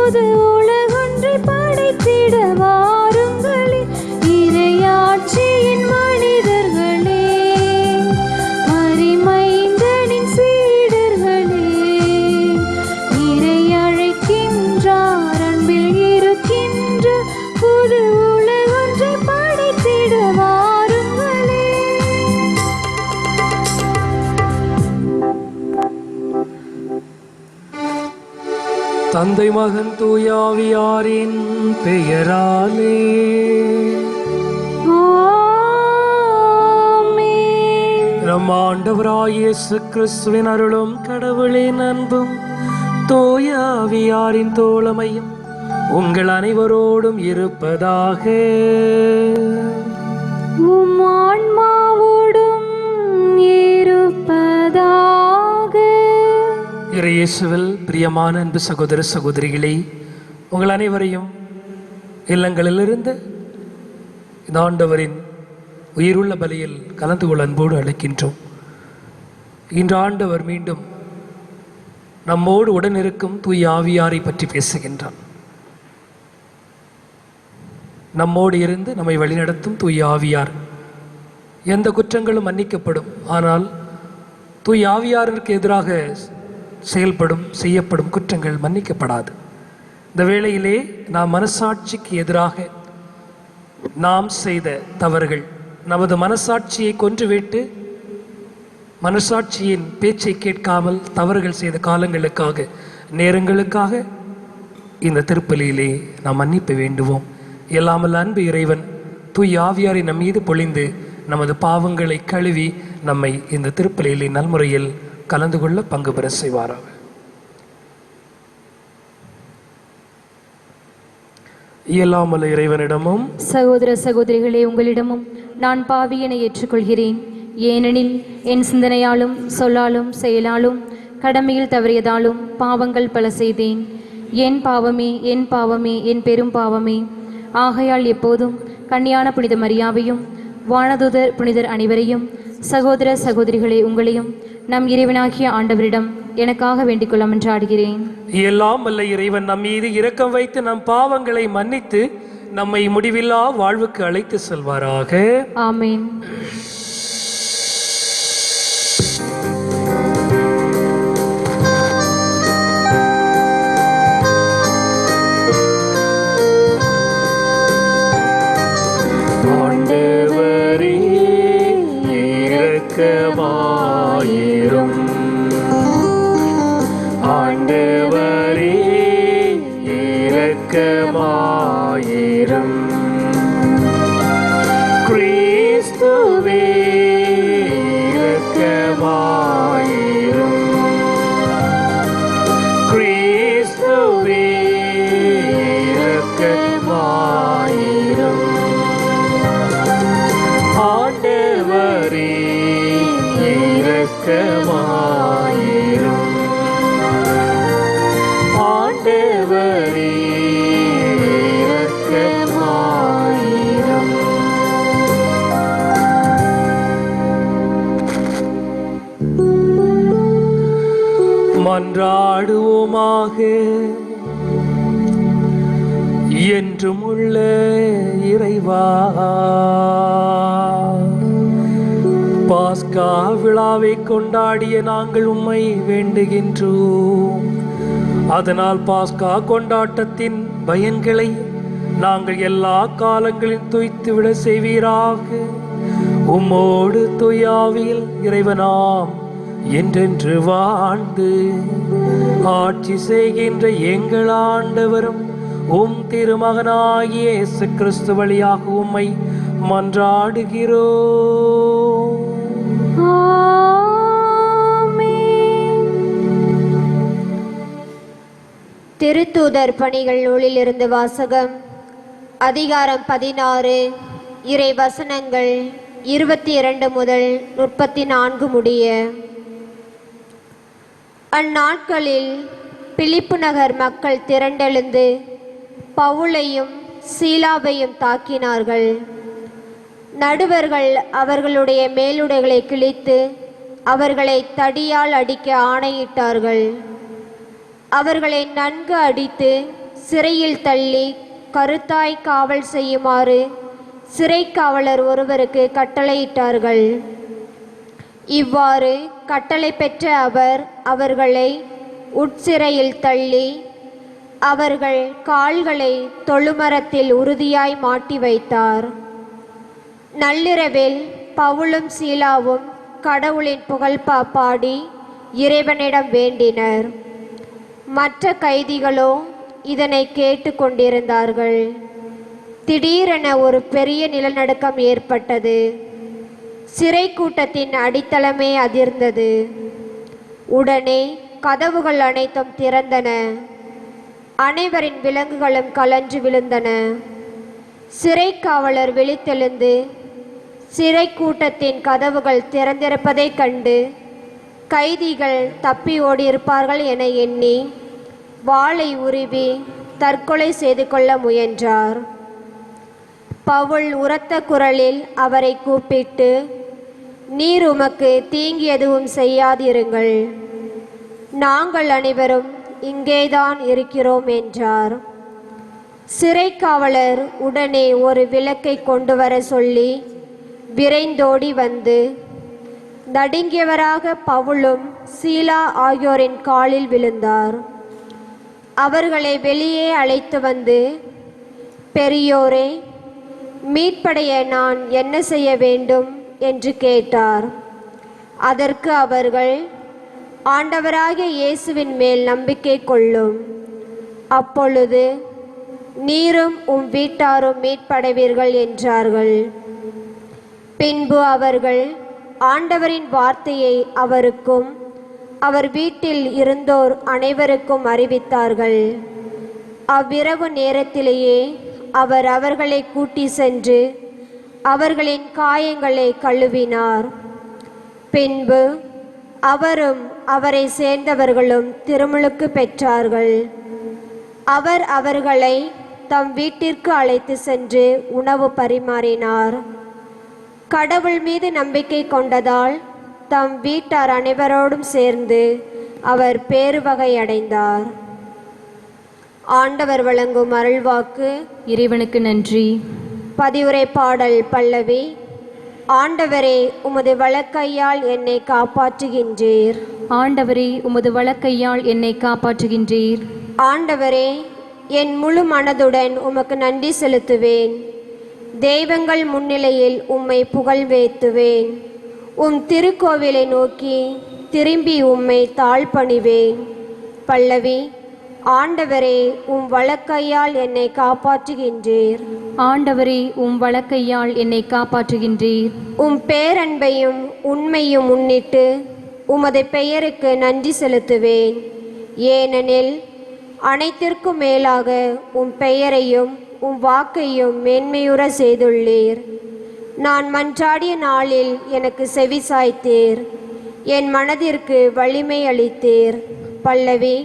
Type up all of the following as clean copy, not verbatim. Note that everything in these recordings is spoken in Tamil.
புது உலகொன்றை படைத்திட வாருங்களே இறையாட்சியின் மனிதர்களே, மரிமைந்தனின் சீடர்களே. இறை அழைக்கின்றார் அன்பில் இருக்கின்ற புது உலகொன்றை படைத்திட வாருங்களே. தந்தை மகன் தூயாவியாரின் பெயராலே நம் ஆண்டவராய் இயேசு கிறிஸ்துவின் அருளும் கடவுளின் அன்பும் தூயாவியாரின் தோழமையும் உங்கள் அனைவரோடும் இருப்பதாக. உம் ஆன்மாவோடும் இருப்பதாக. இயேசுவில் பிரியமான அன்பு சகோதர சகோதரிகளே, உங்கள் அனைவரையும் இல்லங்களிலிருந்து இந்த ஆண்டவரின் உயிருள்ள பலியில் கலந்து கொள்ள அன்போடு அழைக்கின்றோம். இன்று ஆண்டவர் மீண்டும் நம்மோடு உடன் இருக்கும் தூய ஆவியாரை பற்றி பேசுகின்றார். நம்மோடு இருந்து நம்மை வழிநடத்தும் தூய ஆவியார். எந்த குற்றங்களும் மன்னிக்கப்படும், ஆனால் தூய ஆவியாருக்கு எதிராக செய்யப்படும் குற்றங்கள் மன்னிக்கப்படாது. இந்த வேளையிலே நாம் மனசாட்சிக்கு எதிராக நாம் செய்த தவறுகள், நமது மனசாட்சியை கொன்றுவிட்டு மனசாட்சியின் பேச்சை கேட்காமல் தவறுகள் செய்த காலங்களுக்காக, நேரங்களுக்காக இந்த திருப்பலியிலே நாம் மன்னிப்பு வேண்டுவோம். எல்லாமல் அன்பு இறைவன் தூய் ஆவியாரை நம் மீது பொழிந்து நமது பாவங்களை கழுவி நம்மை இந்த திருப்பலியிலே நல்முறையில் கலந்து கொள்ள பங்கு பெற செய்வாராக. இயலாமல் இறைவனிடமும் சகோதர சகோதரிகளே, உங்களிடமும் நான் பாவியனை ஏற்றுக்கொள்கிறேன். ஏனெனில் என் சிந்தனையாலும் சொல்லாலும் செயலாலும் கடமையில் தவறியதாலும் பாவங்கள் பல செய்தேன். என் பாவமே, என் பாவமே, என் பெரும் பாவமே. ஆகையால் எப்போதும் கன்னியான புனித மரியாவையும் வானதூதர் புனிதர் அனைவரையும், சகோதர சகோதரிகளே உங்களையும் நம் இறைவனாகிய ஆண்டவரிடம் எனக்காக வேண்டிக் கொள்ள மன்றாடுகிறேன். எல்லாம் வல்ல இறைவன் நம் மீது இரக்கம் வைத்து நம் பாவங்களை மன்னித்து நம்மை முடிவில்லா வாழ்வுக்கு அழைத்து செல்வாராக. ஆமேன். ஆண்டவரே இரக்கமாயிரும், ஆண்டவரே இரக்கமாயிரும், கிறிஸ்துவே இரக்கமாயிரும், கிறிஸ்துவே இரக்கமாயிரும், ஆண்டவரே இரக்கமாயிரும், ஆண்டவரே இரக்கமாயிரும். மன்றாடுவோமாக. என்றும் உள்ள இறைவா, பாஸ்கா விழாவை கொண்டாடிய நாங்கள் உம்மை வேண்டுகின்றோம். அதனால் பாஸ்கா கொண்டாட்டத்தின் பயன்களை நாங்கள் எல்லா காலங்களிலும் துய்த்துவிட செய்வீராக. உம்மோடு தூயாவியில் இறைவனாம் என்றென்று வாழ்ந்து ஆட்சி செய்கின்ற எங்கள் ஆண்டவரும் உம் திருமகனாகிய இயேசு கிறிஸ்து வழியாக உம்மை மன்றாடுகிறோம். திருத்தூதர் பணிகள் நூலிலிருந்து வாசகம். அதிகாரம் 16, இறை வசனங்கள் 22 முதல் 34 முடிய. அந்நாட்களில் பிலிப்பு நகர் மக்கள் திரண்டெழுந்து பவுலையும் சீலாவையும் தாக்கினார்கள். நடுவர்கள் அவர்களுடைய மேலுடைகளை கிழித்து அவர்களை தடியால் அடிக்க ஆணையிட்டார்கள். அவர்களை நன்கு அடித்து சிறையில் தள்ளி கருத்தாய் காவல் செய்யுமாறு சிறை காவலர் ஒருவருக்கு கட்டளையிட்டார்கள். இவ்வாறு கட்டளை பெற்ற அவர் அவர்களை உட்சிறையில் தள்ளி அவர்கள் கால்களை தொழுமரத்தில் உறுதியாய் மாட்டி வைத்தார். நள்ளிரவில் பவுலும் சீலாவும் கடவுளின் புகழ்பா பாடி இறைவனிடம் வேண்டினர். மற்ற கைதிகளோ இதனை கேட்டு கொண்டிருந்தார்கள். திடீரென ஒரு பெரிய நிலநடுக்கம் ஏற்பட்டது. சிறை கூட்டத்தின் அடித்தளமே அதிர்ந்தது. உடனே கதவுகள் அனைத்தும் திறந்தன. அனைவரின் விலங்குகளும் கலன்று விழுந்தன. சிறை காவலர் விழித்தெழுந்து சிறை கூட்டத்தின் கதவுகள் திறந்திருப்பதைக் கண்டு கைதிகள் தப்பி ஓடியிருப்பார்கள் என எண்ணி வாளை உருவி தற்கொலை செய்து கொள்ள முயன்றார். பவுல் உரத்த குரலில் அவரை கூப்பிட்டு, நீர் உமக்கு தீங்கு எதுவும் செய்யாதிருங்கள், நாங்கள் அனைவரும் இங்கேதான் இருக்கிறோம் என்றார். சிறை காவலர் உடனே ஒரு விளக்கை கொண்டு வர சொல்லி விரைந்தோடி வந்து நடுங்கியவராக பவுலும் சீலா ஆகியோரின் காலில் விழுந்தார். அவர்களை வெளியே அழைத்து வந்து, பெரியோரே, மீட்படைய நான் என்ன செய்ய வேண்டும் என்று கேட்டார். அதற்கு அவர்கள், ஆண்டவராகிய இயேசுவின் மேல் நம்பிக்கை கொள்ளும், அப்பொழுது நீரும் உம் வீட்டாரும் மீட்படைவீர்கள் என்றார்கள். பின்பு அவர்கள் ஆண்டவரின் வார்த்தையை அவருக்கும் அவர் வீட்டில் இருந்தோர் அனைவருக்கும் அறிவித்தார்கள். அவ்விரவு நேரத்திலேயே அவர் அவர்களை கூட்டி சென்று அவர்களின் காயங்களை கழுவினார். பின்பு அவரும் அவரை சேர்ந்தவர்களும் திருமுழுக்கு பெற்றார்கள். அவர் அவர்களை தம் வீட்டிற்கு அழைத்து சென்று உணவு பரிமாறினார். கடவுள் மீது நம்பிக்கை கொண்டதால் தம் வீட்டார் அனைவரோடும் சேர்ந்து அவர் பேருவகை அடைந்தார். ஆண்டவர் வழங்கும் அருள்வாக்கு. இறைவனுக்கு நன்றி. பதிவுரை பாடல் பல்லவி. ஆண்டவரே, உமது வலக்கையால் என்னை காப்பாற்றுகின்றீர். ஆண்டவரே, உமது வலக்கையால் என்னை காப்பாற்றுகின்றீர். ஆண்டவரே, என் முழு மனதுடன் உமக்கு நன்றி செலுத்துவேன். தெய்வங்கள் முன்னிலையில் உம்மை புகழ்வேத்துவேன். உம் திருக்கோவிலை நோக்கி திரும்பி உம்மை தாழ்பணிவேன். பல்லவி. ஆண்டவரே, உம் வலக்கையால் என்னை காப்பாற்றுகின்றீர். ஆண்டவரே, உம் வலக்கையால் என்னை காப்பாற்றுகின்றீர். உம் பேரன்பையும் உண்மையும் முன்னிட்டு உமது பெயருக்கு நன்றி செலுத்துவேன். ஏனெனில் அனைத்திற்கும் மேலாக உம் பெயரையும் உம் வாக்கையும் மேன்மையுற செய்துள்ளீர். நான் மன்றாடிய நாளில் எனக்கு செவி சாய்த்தீர். என் மனதிற்கு வலிமை அளித்தீர். பல்லவி.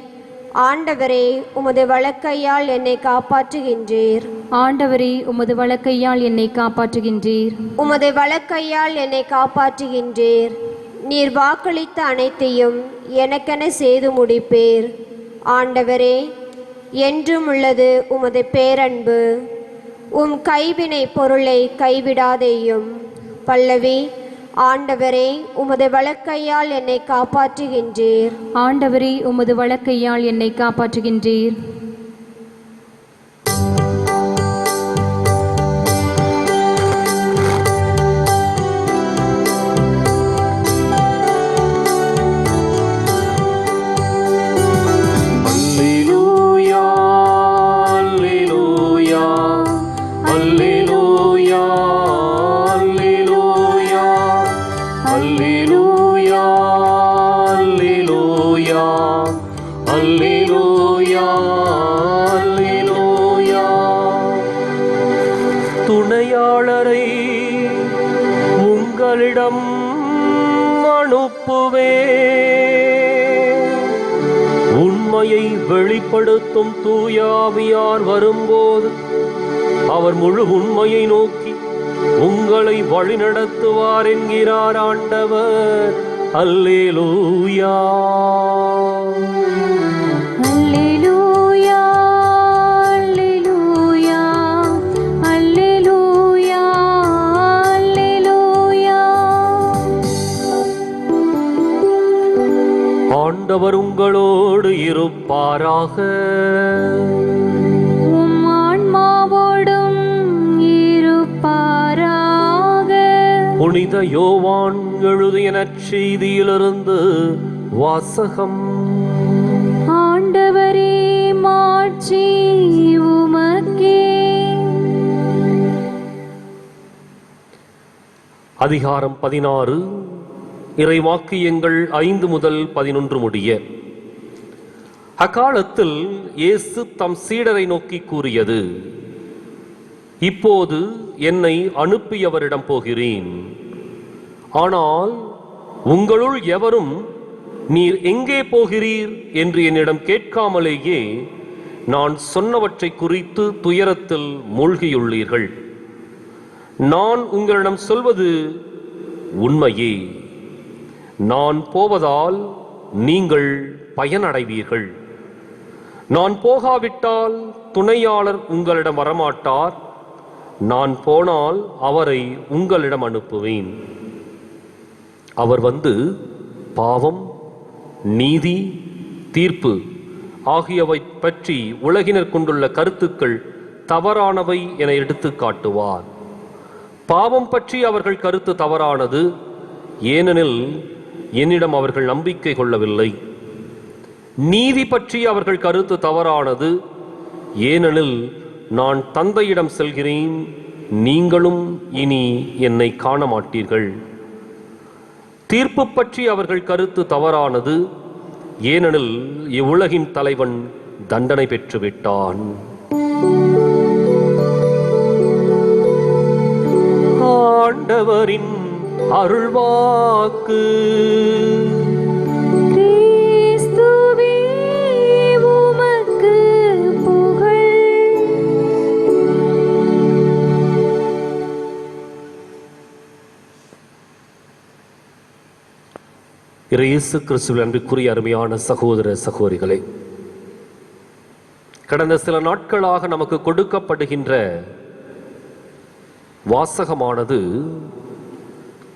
ஆண்டவரே, உமது வலக்கையால் என்னை காப்பாற்றுகின்றீர். ஆண்டவரே, உமது வலக்கையால் என்னை காப்பாற்றுகின்றீர். உமது வலக்கையால் என்னை காப்பாற்றுகின்றீர். நீர் வாக்களித்த அனைத்தையும் எனக்கென செய்து முடிப்பீர். ஆண்டவரே, என்றும் உள்ளது உமது பேரன்பு. உம் கைவினை பொருளை கைவிடாதேயும். பல்லவி. ஆண்டவரே, உமது வலக்கையால் என்னை காப்பாற்றுகின்றீர். ஆண்டவரே, உமது வலக்கையால் என்னை காப்பாற்றுகின்றீர். துணையாளரை உங்களிடம் அனுப்புவே. உண்மையை வெளிப்படுத்தும் தூய ஆவியார் வரும்போது அவர் முழு உண்மையை நோக்கி உங்களை வழிநடத்துவார் என்கிறார் ஆண்டவர். அல்லேலூயா. அல்லேலூயா. இருப்பாராக. உம் ஆன்மாவோடும் இருப்பாராக. புனித யோவான் எழுதிய நற்செய்தியிலிருந்து வாசகம். ஆண்டவரே, மாட்சி உமக்கே. அதிகாரம் 16. இறைவாக்கியங்கள் 5 முதல் 11 முடிய. அக்காலத்தில் இயேசு தம் சீடரை நோக்கி கூறியது: இப்போது என்னை அனுப்பியவரிடம் போகிறேன். ஆனால் உங்களுள் எவரும் நீர் எங்கே போகிறீர் என்று என்னிடம் கேட்காமலேயே நான் சொன்னவற்றை குறித்து துயரத்தில் மூழ்கியுள்ளீர்கள். நான் உங்களிடம் சொல்வது உண்மையே. நான் போவதால் நீங்கள் பயனடைவீர்கள். நான் போகாவிட்டால் துணையாளர் உங்களிடம் வரமாட்டார். நான் போனால் அவரை உங்களிடம் அனுப்புவேன். அவர் வந்து பாவம், நீதி, தீர்ப்பு ஆகியவை பற்றி உலகினர் கொண்டுள்ள கருத்துக்கள் தவறானவை என எடுத்து காட்டுவார். பாவம் பற்றி அவர்கள் கருத்து தவறானது, ஏனெனில் என்னிடம் அவர்கள் நம்பிக்கை கொள்ளவில்லை. நீதி பற்றி அவர்கள் கருத்து தவறானது, ஏனெனில் நான் தந்தையிடம் செல்கிறேன், நீங்களும் இனி என்னை காண மாட்டீர்கள். தீர்ப்பு பற்றி அவர்கள் கருத்து தவறானது, ஏனெனில் இவ்வுலகின் தலைவன் தண்டனை பெற்றுவிட்டான். ஆண்டவரின் அருள்வாக்கு. கிறிஸ்துவே, உமக்கு புகழ். இயேசு கிறிஸ்துவில் அன்பிற்குரிய அருமையான சகோதர சகோதரிகளே, கடந்த சில நாட்களாக நமக்கு கொடுக்கப்படுகின்ற வாசகமானது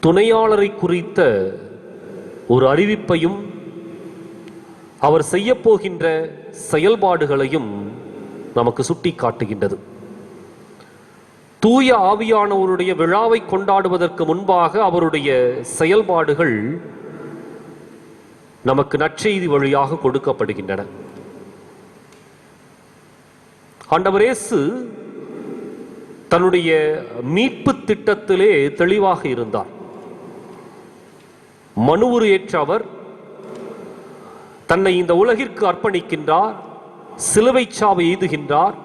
துணையாளரை குறித்த ஒரு அறிவிப்பையும் அவர் செய்யப்போகின்ற செயல்பாடுகளையும் நமக்கு சுட்டி காட்டுகின்றது. தூய ஆவியானவருடைய விழாவை கொண்டாடுவதற்கு முன்பாக அவருடைய செயல்பாடுகள் நமக்கு நற்செய்தி வழியாக கொடுக்கப்படுகின்றன. ஆண்டவர் இயேசு தன்னுடைய மீட்பு திட்டத்திலே தெளிவாக இருந்தார். மனுவுரு ஏற்ற அவர் தன்னை இந்த உலகிற்கு அர்ப்பணிக்கின்றார், சிலுவை சாவை எய்துகின்றார்,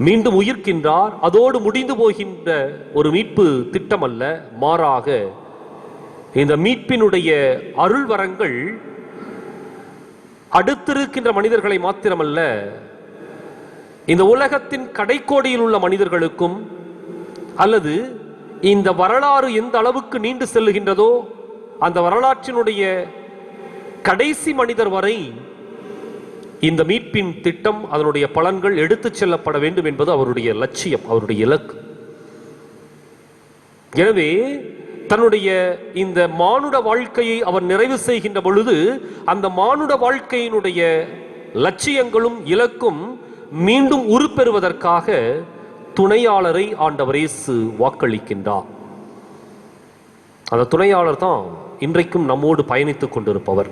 மீண்டும் உயிர்க்கின்றார். அதோடு முடிந்து போகின்ற ஒரு மீட்பு திட்டம் அல்ல, மாறாக இந்த மீட்பினுடைய அருள் வரங்கள் அடுத்திருக்கின்ற மனிதர்களை மாத்திரமல்ல, இந்த உலகத்தின் கடைக்கோடியில் உள்ள மனிதர்களுக்கும், அல்லது இந்த வரலாறு எந்த அளவுக்கு நீண்டு செல்லுகின்றதோ அந்த வரலாற்றினுடைய கடைசி மனிதர் வரை இந்த மீட்பின் திட்டம், அதனுடைய பலன்கள் எடுத்துச் செல்லப்பட வேண்டும் என்பது அவருடைய லட்சியம், அவருடைய இலக்கு. எனவே தன்னுடைய இந்த மானுட வாழ்க்கையை அவர் நிறைவு செய்கின்ற பொழுது அந்த மானுட வாழ்க்கையினுடைய லட்சியங்களும் இலக்கும் மீண்டும் உருப்பெறுவதற்காக துணையாளரை ஆண்டவர் இயேசு வாக்களிக்கின்றார். அந்த துணையாளர் தான் இன்றைக்கும் நம்மோடு பயணித்துக் கொண்டிருப்பவர்.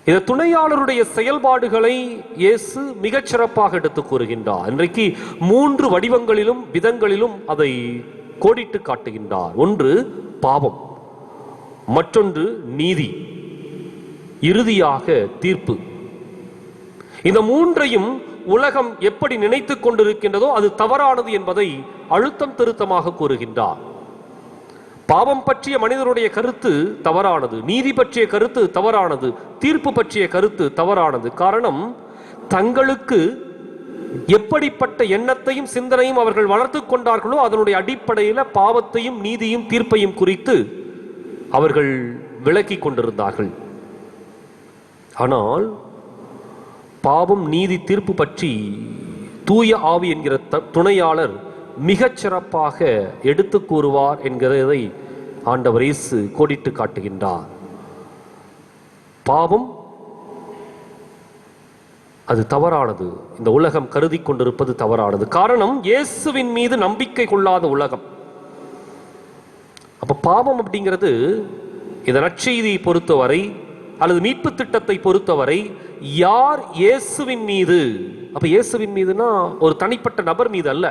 இந்த துணையாளருடைய செயல்பாடுகளை இயேசு மிகச் சிறப்பாக எடுத்துக் கூறுகின்றார். இன்றைக்கு 3 வடிவங்களிலும் விதங்களிலும் அதை கோடிட்டு காட்டுகின்றார். ஒன்று பாவம், மற்றொன்று நீதி, இறுதியாக தீர்ப்பு. இந்த 3ஐயும் உலகம் எப்படி நினைத்துக் கொண்டிருக்கின்றதோ அது தவறானது என்பதை அழுத்தம் திருத்தமாக கூறுகின்றார். பாவம் பற்றிய மனிதனுடைய கருத்து தவறானது, நீதி பற்றிய கருத்து தவறானது, தீர்ப்பு பற்றிய கருத்து தவறானது. காரணம், தங்களுக்கு எப்படிப்பட்ட எண்ணத்தையும் சிந்தனையும் அவர்கள் வளர்த்து கொண்டார்களோ அதனுடைய அடிப்படையில் பாவத்தையும் நீதியும் தீர்ப்பையும் குறித்து அவர்கள் விளக்கி கொண்டிருந்தார்கள். ஆனால் பாவம், நீதி, தீர்ப்பு பற்றி தூய ஆவி என்கிற துணையாளர் மிகச் சிறப்பாக எடுத்து கூறுவார் என்கிறதை ஆண்டவர் இயேசு கோடிட்டு காட்டுகின்றார். பாவம், அது தவறானது. இந்த உலகம் கருதி கொண்டிருப்பது தவறானது. காரணம், இயேசுவின் மீது நம்பிக்கை கொள்ளாத உலகம். அப்ப பாவம் அப்படிங்கிறது இந்த நற்செய்தியை பொறுத்தவரை அல்லது மீட்பு திட்டத்தை பொறுத்தவரை யார் இயேசுவின் மீது, அப்ப இயேசுவின் மீதுனா ஒரு தனிப்பட்ட நபர் மீது அல்ல,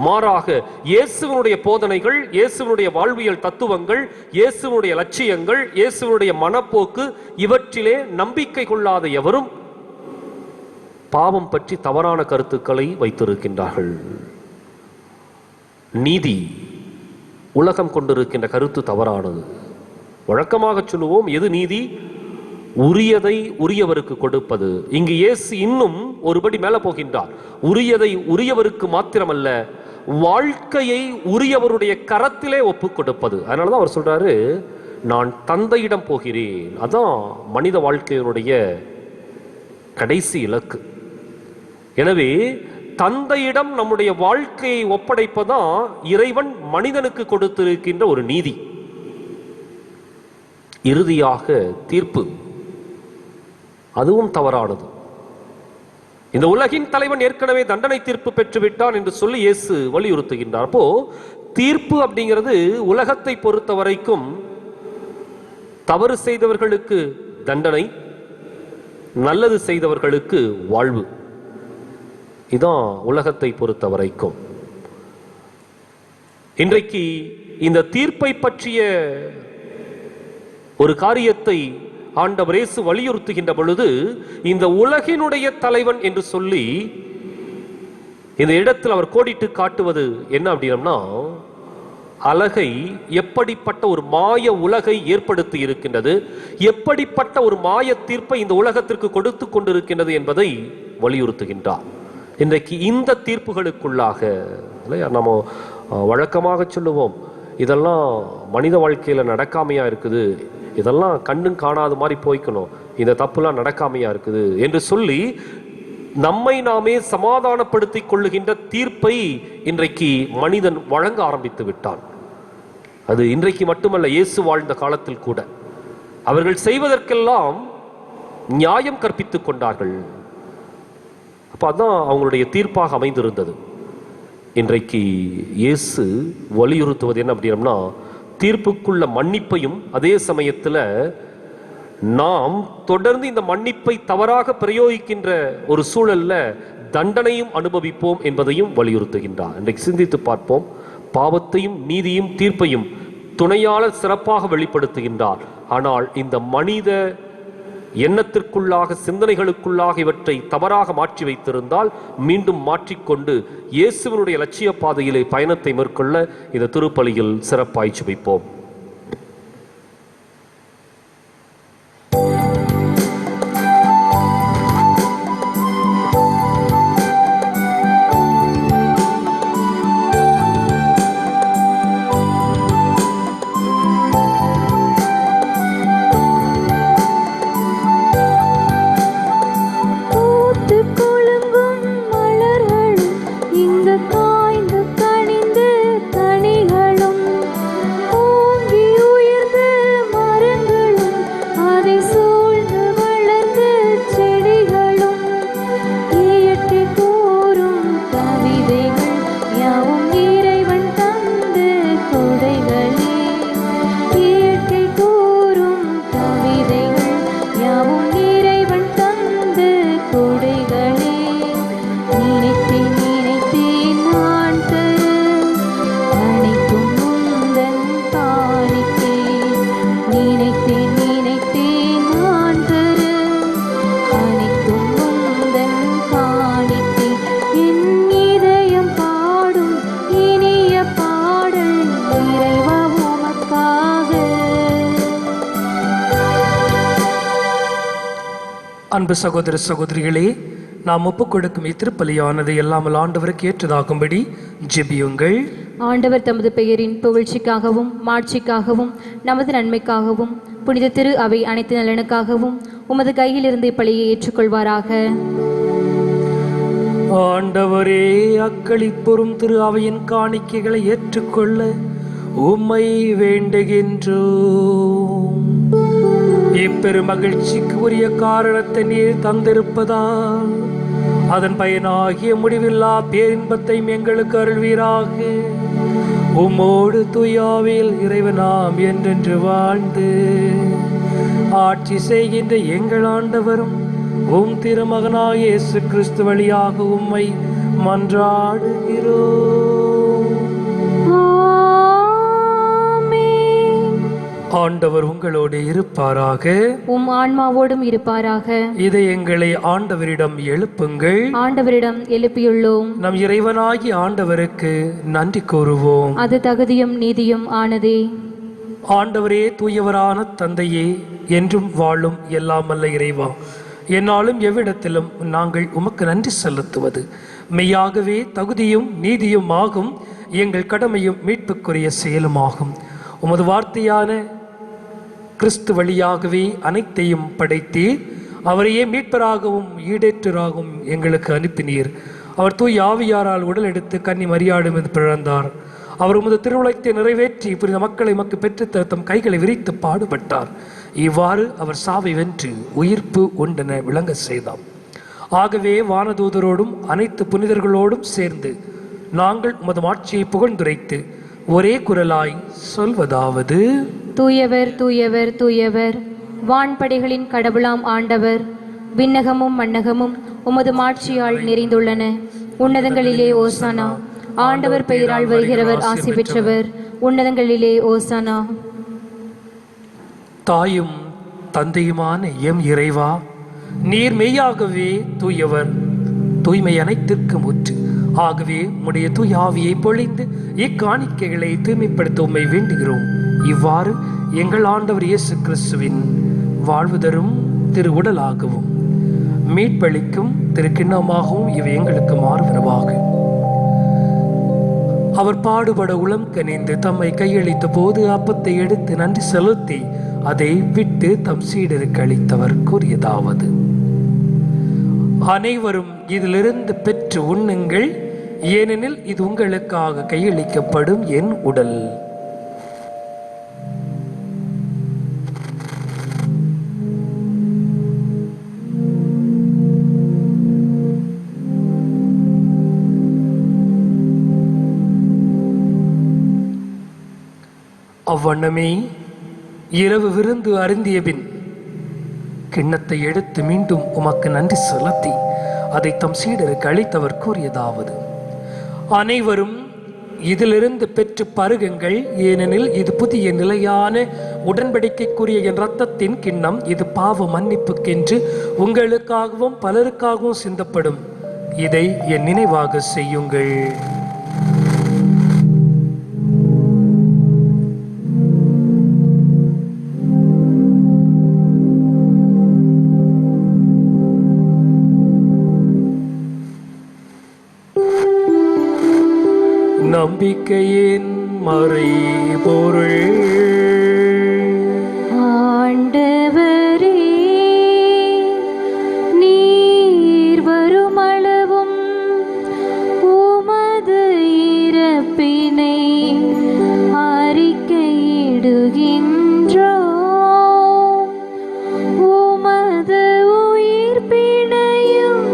மாறாக இயேசுவினுடைய போதனைகள், இயேசுவினுடைய வாழ்வியல் தத்துவங்கள், இயேசுவினுடைய லட்சியங்கள், இயேசுவினுடைய மனப்போக்கு, இவற்றிலே நம்பிக்கை கொள்ளாத எவரும் பாவம் பற்றி தவறான கருத்துக்களை வைத்திருக்கின்றார்கள். நீதி, உலகம் கொண்டிருக்கின்ற கருத்து தவறானது. வழக்கமாக சொல்லுவோம், எது நீதி? உரியதை உரியவருக்கு கொடுப்பது. இங்கு இயேசு இன்னும் ஒருபடி மேல போகின்றார். உரியதை உரியவருக்கு மாத்திரமல்ல, வாழ்க்கையை உரியவருடைய கரத்திலே ஒப்பு கொடுப்பது. அதனாலதான் அவர் சொல்றாரு, நான் தந்தையிடம் போகிறேன். அதான் மனித வாழ்க்கையினுடைய கடைசி இலக்கு. எனவே தந்தையிடம் நம்முடைய வாழ்க்கையை ஒப்படைப்பதான் இறைவன் மனிதனுக்கு கொடுத்திருக்கின்ற ஒரு நீதி. இறுதியாக தீர்ப்பு, அதுவும் தவறானது. இந்த உலகின் தலைவன் ஏற்கனவே தண்டனை தீர்ப்பு பெற்றுவிட்டான் என்று சொல்லி இயேசு வலியுறுத்துகின்றார். அப்போ தீர்ப்பு அப்படிங்கிறது உலகத்தை பொறுத்த வரைக்கும் தவறு செய்தவர்களுக்கு தண்டனை, நல்லது செய்தவர்களுக்கு வாழ்வு. இதான் உலகத்தை பொறுத்த வரைக்கும். இன்றைக்கு இந்த தீர்ப்பை பற்றிய ஒரு காரியத்தை ஆண்டவர் இயேசு வலியுறுத்துகின்ற பொழுது, இந்த உலகினுடைய தலைவன் என்று சொல்லி இந்த இடத்தில் அவர் கோடிட்டு காட்டுவது என்ன அப்படின்னா, அழகை எப்படிப்பட்ட ஒரு மாய உலகை ஏற்படுத்தி இருக்கின்றது, எப்படிப்பட்ட ஒரு மாய தீர்ப்பை இந்த உலகத்திற்கு கொடுத்து கொண்டிருக்கின்றது என்பதை வலியுறுத்துகின்றார். இன்றைக்கு இந்த தீர்ப்புகளுக்குள்ளாக நம்ம வழக்கமாக சொல்லுவோம், இதெல்லாம் மனித வாழ்க்கையில நடக்காமையா இருக்குது, இதெல்லாம் கண்ணும் காணாத மாதிரி போய்க்கணும், இந்த தப்புலாம் நடக்காமையா இருக்குது என்று சொல்லி நம்மை நாமே சமாதானப்படுத்திக் கொள்ளுகின்ற தீர்ப்பை இன்றைக்கு மனிதன் வழங்க ஆரம்பித்து விட்டான். அது இன்றைக்கு மட்டுமல்ல, இயேசு வாழ்ந்த காலத்தில் கூட அவர்கள் செய்வதற்கெல்லாம் நியாயம் கற்பித்துக் கொண்டார்கள். அப்ப அதான் அவங்களுடைய தீர்ப்பாக அமைந்திருந்தது. இன்றைக்கு இயேசு வலியுறுத்துவது என்ன அப்படின்னா, தீர்ப்புக்குள்ள மன்னிப்பையும் அதே சமயத்தில் நாம் தொடர்ந்து இந்த மன்னிப்பை தவறாக பிரயோகிக்கின்ற ஒரு சூழல்ல தண்டனையும் அனுபவிப்போம் என்பதையும் வலியுறுத்துகின்றார். இன்றைக்கு சிந்தித்து பார்ப்போம். பாவத்தையும் நீதியும் தீர்ப்பையும் துணையாளர் சிறப்பாக வெளிப்படுத்துகின்றார். ஆனால் இந்த மனித எண்ணத்திற்குள்ளாக, சிந்தனைகளுக்குள்ளாக இவற்றை தவறாக மாற்றி வைத்திருந்தால் மீண்டும் மாற்றிக்கொண்டு இயேசுவினுடைய லட்சிய பாதையிலே பயணத்தை மேற்கொள்ள இந்த திருப்பலியில் சிறப்பாய் சுவைப்போம். அன்பு சகோதர சகோதரிகளே, நாம் ஒப்புக் கொடுக்கும் இத்திருப்பலியானது எல்லாமல் ஆண்டவருக்கு ஏற்றதாகும்படி ஜெபியுங்கள். ஆண்டவர் தமது பெயரின் புகழ்ச்சிக்காகவும் மாட்சிக்காகவும் நமது நன்மைக்காகவும் புனித திரு அவை அனைத்து நலனுக்காகவும் உமது கையிலிருந்து இப்பலியை ஏற்றுக்கொள்வாராக. ஆண்டவரே, அக்களிப்புறும் திரு அவையின் காணிக்கைகளை ஏற்றுக்கொள்ள உம்மை வேண்டுகின்றோம். இப்பெரு மகிழ்ச்சிக்கு உரிய காரணத்தை நீர் தந்திருப்பதால் அதன் பயனாகிய முடிவில்லா பேரின்பத்தை எங்களுக்கு அருள்வீராக. உம்மோடு தூயாவில் இறைவனாம் என்றென்று வாழ்ந்து ஆட்சி செய்கின்ற எங்கள் ஆண்டவரும் உம் திருமகனாய் இயேசு கிறிஸ்து வழியாக உம்மை மன்றாடுகிறோம். ஆண்டவர் உங்களோடு இருப்பாராக. உம் ஆன்மாவோடும் இருப்பாராக. இதை எங்களை ஆண்டவரிடம் எழுப்புங்கள். ஆண்டவரிடம் எழுப்பியுள்ளோம். நம் இறைவனாகி ஆண்டவருக்கு நன்றி கூறுவோம். அது தகுதியும் நீதியும் ஆனதே. ஆண்டவரே, தூயவரான தந்தையே, என்றும் வாழும் எல்லாம் அல்ல இறைவா, என்னாலும் எவ்விடத்திலும் நாங்கள் உமக்கு நன்றி செலுத்துவது மெய்யாகவே தகுதியும் நீதியும் ஆகும். எங்கள் கடமையும் மீட்புக்குரிய செயலுமாகும். உமது வார்த்தையான கிறிஸ்து வழியாகவே அனைத்தையும் படைத்தீர். அவரையே மீட்பராகவும் ஈடேற்றராகவும் எங்களுக்கு அனுப்பினீர். அவர் தூய் ஆவியாரால் உடல் எடுத்து கன்னி மரியாதை மீது பிறந்தார். அவர் உமது திருவுலகத்தை நிறைவேற்றி புரிந்த மக்களை மக்கு பெற்று தம் கைகளை விரித்து பாடுபட்டார். இவ்வாறு அவர் சாவை வென்று உயிர்ப்பு உண்டென விளங்க செய்தார். ஆகவே வானதூதரோடும் அனைத்து புனிதர்களோடும் சேர்ந்து நாங்கள் உமது ஆட்சியை புகழ்ந்துரைத்து ஒரே குரலாய் சொல்வதாவது: தூயவர் தூயவர் தூயவர், வான்படைகளின் கடவுளாம் ஆண்டவர். விண்ணகமும் மண்ணகமும் உமது மாட்சியால் நிறைந்துள்ளன. உன்னதங்களிலே ஓசானா. ஆண்டவர் பெயரால் வருகிறவர் ஆசி பெற்றவர். உன்னதங்களிலே ஓசானா. தாயும் தந்தையுமான எம் இறைவா, நீர் மெய்யாகவே தூயவர், தூய்மை அனைத்திற்கும் ஊற்று. ஆகவே உம்முடைய தூய ஆவியை பொழிந்து இக்காணிக்கைகளை தூய்மைப்படுத்த உம்மை வேண்டுகிறோம். இவ்வாறு எங்கள் ஆண்டவர் இயேசு கிறிஸ்துவின் வாழ்வு தரும் திரு உடலாகவும் மீட்பளிக்கும் திரு கிண்ணமாகவும் இவை எங்களுக்கு மாறுவனவாக. அவர் பாடுபட உளம் கனிந்து தம்மை கையளித்த போது அப்பத்தை எடுத்து நன்றி செலுத்தி அதை விட்டு தம் சீடருக்கு அளித்தவர் கூறியதாவது: அனைவரும் இதிலிருந்து பெற்று உண்ணுங்கள், ஏனெனில் இது உங்களுக்காக கையளிக்கப்படும் என் உடல். அவ்வண்ணமே இரவு விருந்து அருந்திய பின் கிண்ணத்தை எடுத்து மீண்டும் உமக்கு நன்றி செலுத்தி அதை தம் சீடருக்கு அளித்தவர் கூறியதாவது: அனைவரும் இதிலிருந்து பெற்று பருகுங்கள், ஏனெனில் இது புதிய நிலையான உடன்படிக்கைக்குரிய என் இரத்தத்தின் கிண்ணம். இது பாவ மன்னிப்புக்கென்று உங்களுக்காகவும் பலருக்காகவும் சிந்தப்படும். இதை என் நினைவாக செய்யுங்கள். நம்பிக்கையின் மறைபொருள். ஆண்டவரே, நீர் வருமளவும் உமது இறப்பினை அறிக்கையிடுகின்றோம். உமது உயிர்ப்பினையும்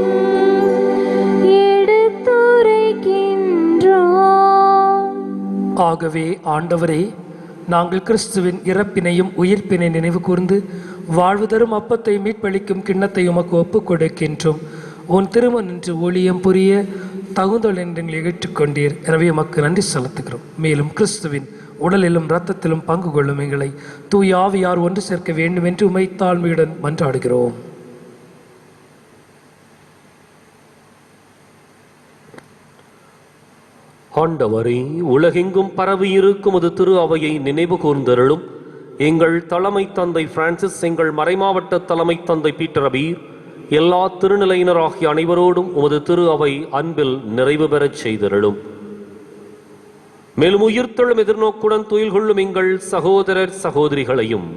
ஆகவே ஆண்டவரே, நாங்கள் கிறிஸ்துவின் இறப்பினையும் உயிர்ப்பினை நினைவு கூர்ந்து வாழ்வு தரும் அப்பத்தை மீட்பளிக்கும் கிண்ணத்தை உமக்கு ஒப்புக் கொடுக்கின்றோம். உன் திருமண் என்று ஊழியம் புரிய தகுந்தல் என்று ஏற்றுக்கொண்டீர். எனவே உமக்கு நன்றி செலுத்துகிறோம். மேலும் கிறிஸ்துவின் உடலிலும் இரத்தத்திலும் பங்கு கொள்ளும் எங்களை தூய ஆவியார் ஒன்று சேர்க்க வேண்டும் என்று உம்மை தாழ்மையுடன் மன்றாடுகிறோம். ஆண்டவரே, உலகெங்கும் பரவி இருக்கும் அது திரு அவையை நினைவு கூர்ந்தருளும். எங்கள் தலைமை தந்தை பிரான்சிஸ், எங்கள் மறைமாவட்ட தலைமை தந்தை பீட்டர் அபீர், எல்லா திருநிலையினராகிய அனைவரோடும் உமது திரு அவை அன்பில் நிறைவு பெறச் செய்தருளும். மேலும் உயிர்த்தெழும் எதிர்நோக்குடன் துயில் கொள்ளும் எங்கள் சகோதரர் சகோதரிகளையும்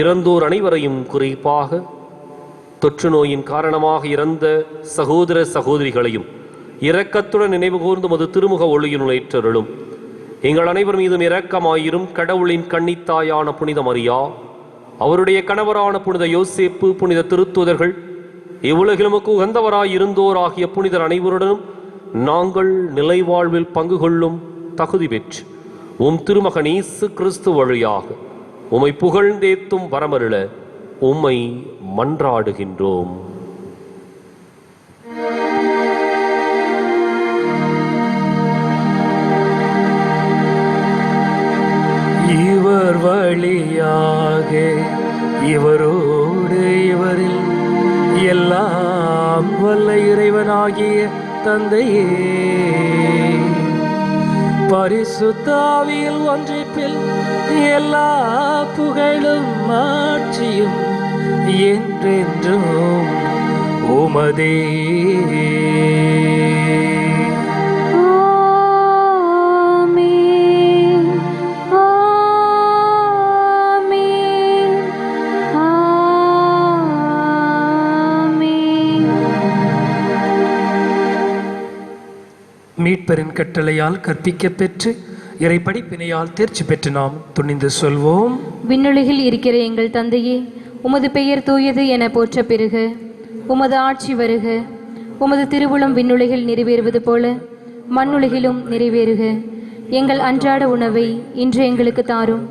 இறந்தோர் அனைவரையும், குறிப்பாக தொற்று நோயின் காரணமாக இறந்த சகோதர சகோதரிகளையும் இரக்கத்துடன் நினைவு கூர்ந்து மது திருமுக ஒளியினுள் ஏற்றருளும். எங்கள் அனைவர் மீதும் இரக்கமாயிரும். கடவுளின் கன்னித்தாயான புனித மரியா, அவருடைய கணவரான புனித யோசேப்பு, புனித திருத்தூதர்கள், இவ்வுலகிலுமக்கு உகந்தவராய் இருந்தோர் ஆகிய புனிதர் அனைவருடனும் நாங்கள் நிலைவாழ்வில் பங்கு கொள்ளும் தகுதி பெற்று உம் திருமகன் இயேசு கிறிஸ்து வழியாக உம்மை புகழ்ந்தேத்தும் வரமருள உம்மை மன்றாடுகின்றோம். இவர் வழியாக இவரோடு இவரில் எல்லாம் வல்ல இறைவனாகிய தந்தையே, பரிசுத்த ஆவியில் ஒன்றிப்பில் எல்லா புகழும் மாட்சியும் என்றென்றும் உமதே. மீட்பரின் கட்டளையால் கற்பிக்க பெற்று இறை படிப்பினையால் தேர்ச்சி பெற்று நாம் துணிந்து சொல்வோம். விண்ணுலகில் இருக்கிற எங்கள் தந்தையே, உமது பெயர் தூயது என போற்ற பெறுக. உமது ஆட்சி வருக. உமது திருவுளம் விண்ணுலகில் நிறைவேறுவது போல மண்ணுலகிலும் நிறைவேறுக. எங்கள் அன்றாட உணவை இன்று எங்களுக்கு தாரும்.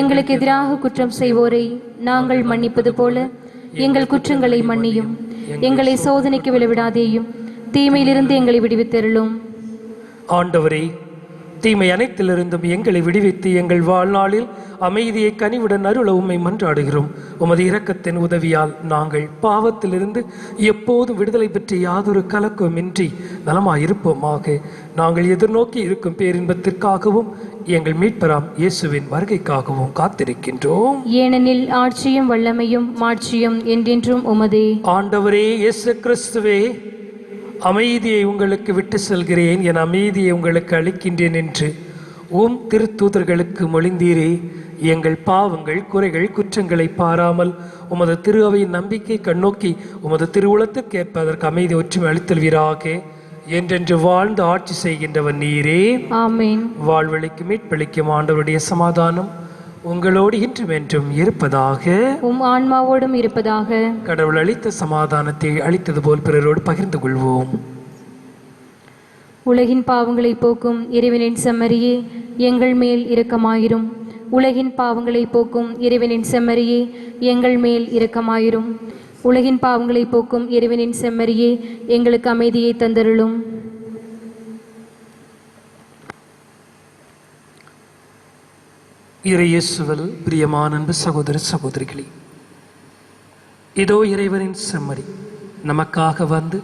எங்களுக்கு எதிராக குற்றம் செய்வோரை நாங்கள் மன்னிப்பது போல எங்கள் குற்றங்களை மன்னியும். எங்களை சோதனைக்கு விளைவிடாதேயும், தீமையிலிருந்து எங்களை விடுவித்தருளும். ஆண்டவரே, தீமை அனைத்திலிருந்தும் எங்களை விடுவித்து எங்கள் வாழ்நாளில் அமைதியை கனிவுடன் அருள உம்மை மன்றாடுகிறோம். உமது இரக்கத்தின் உதவியால் நாங்கள் பாவத்திலிருந்து எப்போதும் விடுதலை பெற்று யாதொரு கலக்கமின்றி நலமாயிருப்போமாக. நாங்கள் எதிர்நோக்கி இருக்கும் பேரின்பத்திற்காகவும் எங்கள் மீட்பராம் இயேசுவின் வருகைக்காகவும் காத்திருக்கின்றோம். ஏனெனில் ஆட்சியும் வல்லமையும் மாட்சியும் என்றென்றும் உமதே. ஆண்டவரே இயேசு கிறிஸ்துவே, அமைதியை உங்களுக்கு விட்டு செல்கிறேன், என் அமைதியை உங்களுக்கு அளிக்கின்றேன் என்று உம் திருத்தூதர்களுக்கு மொழிந்தீரே. எங்கள் பாவங்கள், குறைகள், குற்றங்களை பாராமல் உமது திரு அவையின் நம்பிக்கை கண்ணோக்கி உமது திருவுளத்துக்கேற்ப அதற்கு அமைதி ஒற்றுமை அளித்தல்வீராக. என்றென்று வாழ்ந்து ஆட்சி செய்கின்றவன் நீரே. ஆமென். வாழ்வழிக்கும் மீட்பளிக்கும் ஆண்டவருடைய சமாதானம் உங்களோடு இன்றும் என்றும் இருப்பதாக. உம் ஆன்மாவோடும் இருப்பதாக. கடவுள் அளித்த சமாதானத்தை அளித்தது போல் பிறரோடு பகிர்ந்து கொள்வோம். உலகின் பாவங்களை போக்கும் இறைவனின் செம்மறியே, எங்கள் மேல் இரக்கமாயிரும். உலகின் பாவங்களை போக்கும் இறைவனின் செம்மறியே, எங்கள் மேல் இரக்கமாயிரும். உலகின் பாவங்களை போக்கும் இறைவனின் செம்மறியே, எங்களுக்கு அமைதியை தந்தருளும். இறையேசுவில் பிரியமான அன்பு சகோதர சகோதரிகளே, இதோ இறைவனின் செம்மறி நமக்காக வந்து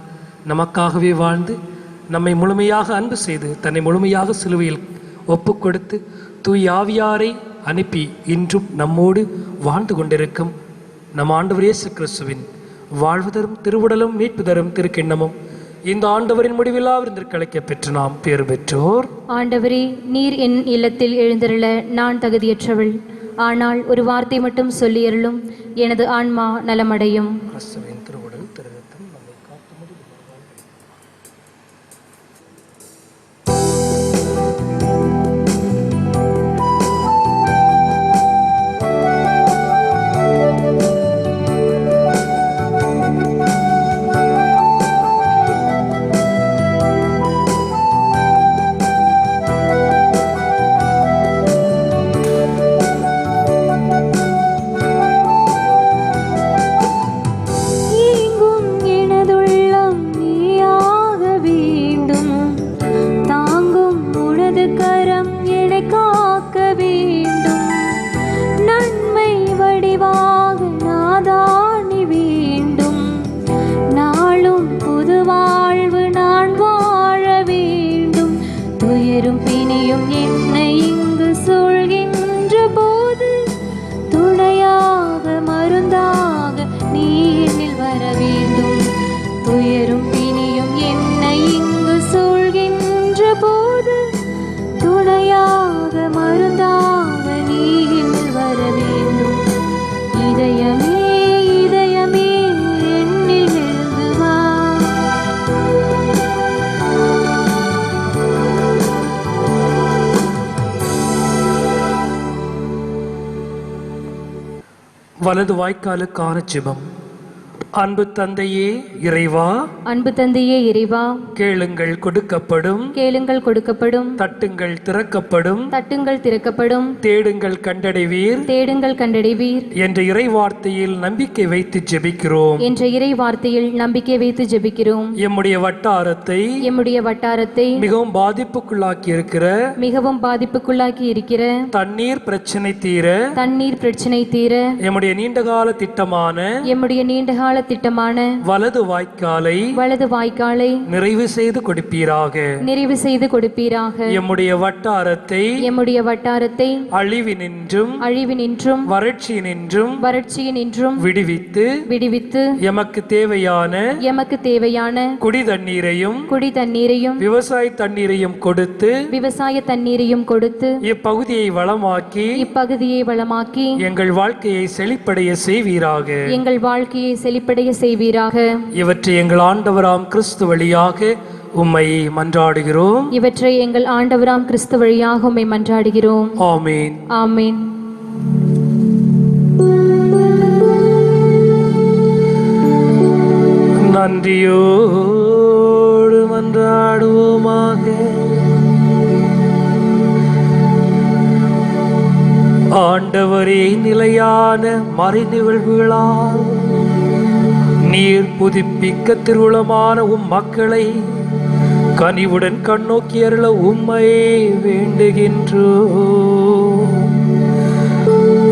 நமக்காகவே வாழ்ந்து நம்மை முழுமையாக அன்பு செய்து தன்னை முழுமையாக சிலுவையில் ஒப்பு கொடுத்து தூய் ஆவியாரை அனுப்பி இன்றும் நம்மோடு வாழ்ந்து கொண்டிருக்கும் நம் ஆண்டவர் இயேசு கிறிஸ்துவின் வாழ்வு தரும் திருவுடலும் மீட்பு தரும் திருக்கிண்ணமும் இந்த ஆண்டவரின் முடிவில்லா விருந்திற்கு அழைக்க பெற்று நாம் பேறு பெற்றோர். ஆண்டவரே, நீர் என் இல்லத்தில் எழுந்தருள நான் தகுதியற்றவள். ஆனால் ஒரு வார்த்தை மட்டும் சொல்லியருளும், எனது ஆன்மா நலமடையும். கிறிஸ்துவின் திருவுடல் திருரத்தம் நம்மை காத்து வலது வாய்க்காலுக்கான ஜெபம். அன்பு தந்தையே இறைவா, அன்பு தந்தையே இறைவா, கேளுங்கள் கொடுக்கப்படும், கேளுங்கள் கொடுக்கப்படும், தட்டுங்கள் திறக்கப்படும், தட்டுங்கள் திறக்கப்படும், தேடுங்கள் கண்டடைவீர் தேடுங்கள் கண்டடைவீர் என்ற இறை வார்த்தையில் நம்பிக்கை வைத்து ஜெபிக்கிறோம். என்ற இறை வார்த்தையில் நம்பிக்கை வைத்து ஜெபிக்கிறோம். எம்முடைய வட்டாரத்தை மிகவும் பாதிப்புக்குள்ளாக்கி இருக்கிற தண்ணீர் பிரச்சனை தீர எம்முடைய நீண்டகால திட்டமான வலது வாய்க்காலை நிறைவு செய்து கொடுப்பீராக. எம்முடைய வட்டாரத்தை அழிவினின்றும் வறட்சியினின்றும் விடுவித்து எமக்கு தேவையான குடி தண்ணீரையும் விவசாய தண்ணீரையும் கொடுத்து இப்பகுதியை வளமாக்கி எங்கள் வாழ்க்கையை செழிப்படைய செய்வீராக. இவற்றை எங்கள் ஆண்டவராம் கிறிஸ்து வழியாக உம்மை மன்றாடுகிறோம். ஆமென். ஆமென். நன்றியோடு மன்றாடுவோமாக. ஆண்டவரே, நிலையான மறைநிகழ்வுகளால் நீர் புதுப்பிக்க திருவுளமான உம் மக்களை கனிவுடன் கண்ணோக்கி அருள உம்மை வேண்டுகின்றோம்.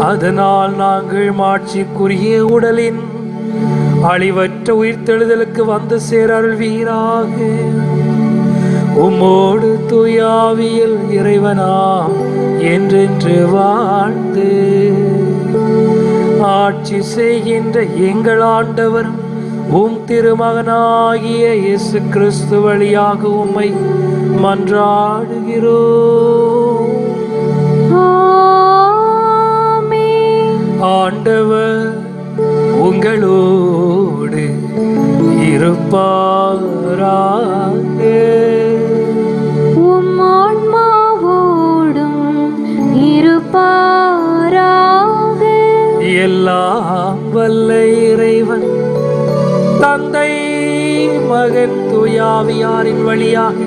அதனால் நாங்கள் மாட்சிக்குரிய உடலின் அழிவற்ற உயிர்த்தெழுதலுக்கு வந்து சேர அருள்வீராக. உம்மோடு தூயாவியில் இறைவனாம் என்றென்று வாழ்ந்து ஆட்சி செய்கின்ற எங்கள் ஆண்டவர் உம் திருமகனாகிய இயேசு கிறிஸ்து வழியாக உம்மை மன்றாடுகிறோம். ஆண்டவர் உங்களோடு இருப்பாராக. உம் ஆன்மாவோடும் இருப்பாராக. எல்லாம் வல்ல இறைவன் தந்தை, மகன், தூயாவியாரின் வழியாக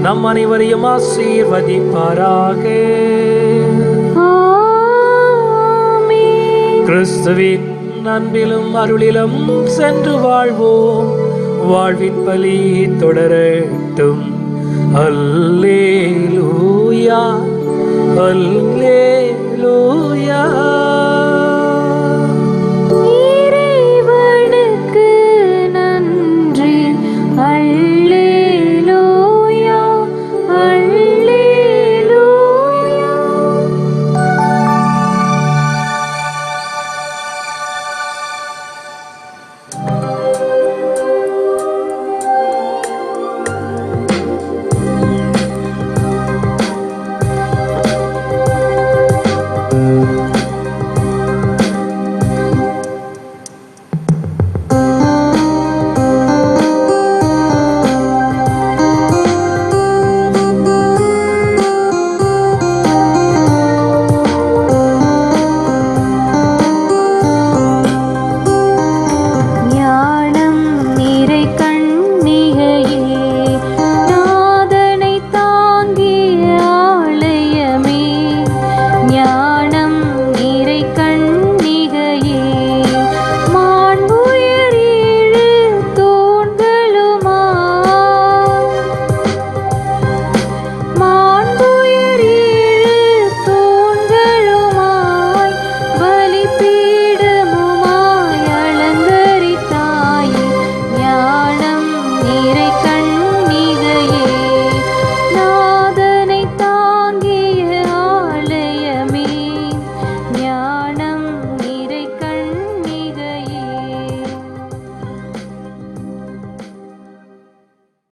நம் அனைவரையும் ஆசீர்வதிப்பாராக. கிறிஸ்துவின் அன்பிலும் அருளிலும் சென்று வாழ்வோம். வாழ்வின் பலி தொடரட்டும். அல்லேலூயா, அல்லேலூயா.